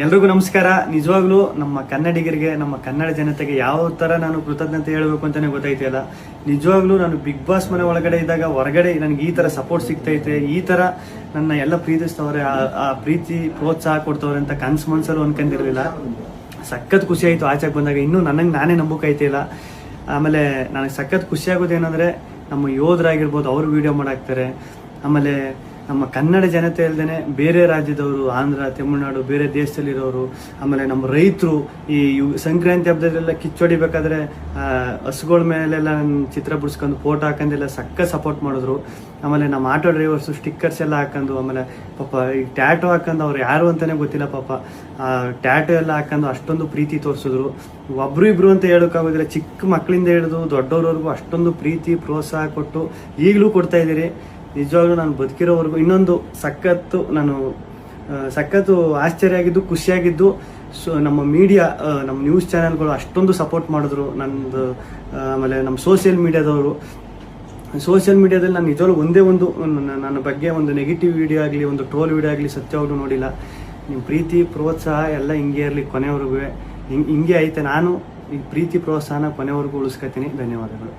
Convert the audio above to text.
ಎಲ್ರಿಗೂ ನಮಸ್ಕಾರ. ನಿಜವಾಗ್ಲೂ ನಮ್ಮ ಕನ್ನಡಿಗರಿಗೆ, ನಮ್ಮ ಕನ್ನಡ ಜನತೆಗೆ ಯಾವ ತರ ನಾನು ಕೃತಜ್ಞತೆ ಹೇಳಬೇಕು ಅಂತಾನೆ ಗೊತ್ತಾಯ್ತಿಲ್ಲ. ನಿಜವಾಗ್ಲೂ ನಾನು ಬಿಗ್ ಬಾಸ್ ಮನೆ ಒಳಗಡೆ ಇದ್ದಾಗ ಹೊರಗಡೆ ನನಗೆ ಈ ತರ ಸಪೋರ್ಟ್ ಸಿಗ್ತೈತೆ, ಈ ತರ ನನ್ನ ಎಲ್ಲ ಪ್ರೀತಿಸ್ತವ್ರೆ, ಆ ಪ್ರೀತಿ ಪ್ರೋತ್ಸಾಹ ಕೊಡ್ತವ್ರೆ ಅಂತ ಕನ್ಸು ಮನ್ಸಲ್ಲೂ ಅನ್ಕೊಂಡಿರ್ಲಿಲ್ಲ. ಸಖತ್ ಖುಷಿ ಆಯ್ತು ಆಚೆಗೆ ಬಂದಾಗ. ಇನ್ನೂ ನನಗೆ ನಾನೇ ನಂಬಕ್ಕಾಯ್ತಿಲ್ಲ. ಆಮೇಲೆ ನನಗೆ ಸಖತ್ ಖುಷಿ ಆಗೋದೇನಂದ್ರೆ ನಮ್ಮ ಯೋಧರಾಗಿರ್ಬೋದು, ಅವರು ವಿಡಿಯೋ ಮಾಡಾಕ್ತಾರೆ. ಆಮೇಲೆ ನಮ್ಮ ಕನ್ನಡ ಜನತೆ ಅಲ್ದೇನೆ ಬೇರೆ ರಾಜ್ಯದವರು, ಆಂಧ್ರ, ತಮಿಳುನಾಡು, ಬೇರೆ ದೇಶದಲ್ಲಿರೋರು, ಆಮೇಲೆ ನಮ್ಮ ರೈತರು ಈ ಸಂಕ್ರಾಂತಿ ಹಬ್ಬದಲ್ಲೆಲ್ಲ ಕಿಚ್ಚೊಡಿಬೇಕಾದ್ರೆ ಹಸುಗಳ ಮೇಲೆಲ್ಲ ಚಿತ್ರ ಬಿಡಿಸ್ಕೊಂಡು ಫೋಟೋ ಹಾಕೊಂಡೆಲ್ಲ ಸಕ್ಕ ಸಪೋರ್ಟ್ ಮಾಡಿದ್ರು. ಆಮೇಲೆ ನಮ್ಮ ಆಟೋ ಡ್ರೈವರ್ಸು ಸ್ಟಿಕ್ಕರ್ಸ್ ಎಲ್ಲ ಹಾಕೊಂಡು, ಆಮೇಲೆ ಪಾಪ ಈ ಟ್ಯಾಟೋ ಹಾಕೊಂಡು ಅವ್ರು ಯಾರು ಅಂತಾನೆ ಗೊತ್ತಿಲ್ಲ ಪಾಪ, ಟ್ಯಾಟೋ ಎಲ್ಲ ಹಾಕೊಂಡು ಅಷ್ಟೊಂದು ಪ್ರೀತಿ ತೋರಿಸಿದ್ರು. ಒಬ್ರು ಇಬ್ರು ಅಂತ ಹೇಳೋಕ್ಕಾಗೋದಿಲ್ಲ, ಚಿಕ್ಕ ಮಕ್ಕಳಿಂದ ಹಿಡಿದು ದೊಡ್ಡವ್ರವರೆಗೂ ಅಷ್ಟೊಂದು ಪ್ರೀತಿ ಪ್ರೋತ್ಸಾಹ ಕೊಟ್ಟು ಈಗಲೂ ಕೊಡ್ತಾ ಇದ್ದೀರಿ. ನಿಜವಾಗ್ಲೂ ನಾನು ಬದುಕಿರೋವರೆಗೂ ಇನ್ನೊಂದು ಸಖತ್ತು ಆಶ್ಚರ್ಯ ಆಗಿದ್ದು, ಖುಷಿಯಾಗಿದ್ದು, ನಮ್ಮ ಮೀಡಿಯಾ, ನಮ್ಮ ನ್ಯೂಸ್ ಚಾನೆಲ್ಗಳು ಅಷ್ಟೊಂದು ಸಪೋರ್ಟ್ ಮಾಡಿದ್ರು ನಂದು. ಆಮೇಲೆ ನಮ್ಮ ಸೋಷಿಯಲ್ ಮೀಡಿಯಾದಲ್ಲಿ ನಾನು ನಿಜವಾಗ್ಲೂ ಒಂದೇ ಒಂದು ನನ್ನ ಬಗ್ಗೆ ಒಂದು ನೆಗೆಟಿವ್ ವಿಡಿಯೋ ಆಗಲಿ, ಒಂದು ಟ್ರೋಲ್ ವಿಡಿಯೋ ಆಗಲಿ ಸತ್ಯವಾಗ್ಲೂ ನೋಡಿಲ್ಲ. ನಿಮ್ಮ ಪ್ರೀತಿ ಪ್ರೋತ್ಸಾಹ ಎಲ್ಲ ಹಿಂಗೆ ಇರಲಿ ಕೊನೆವರೆಗೂ, ಹಿಂಗೆ ಐತೆ. ನಾನು ಈ ಪ್ರೀತಿ ಪ್ರೋತ್ಸಾಹನ ಕೊನೆವರೆಗೂ ಉಳಿಸ್ಕೊತೀನಿ. ಧನ್ಯವಾದಗಳು.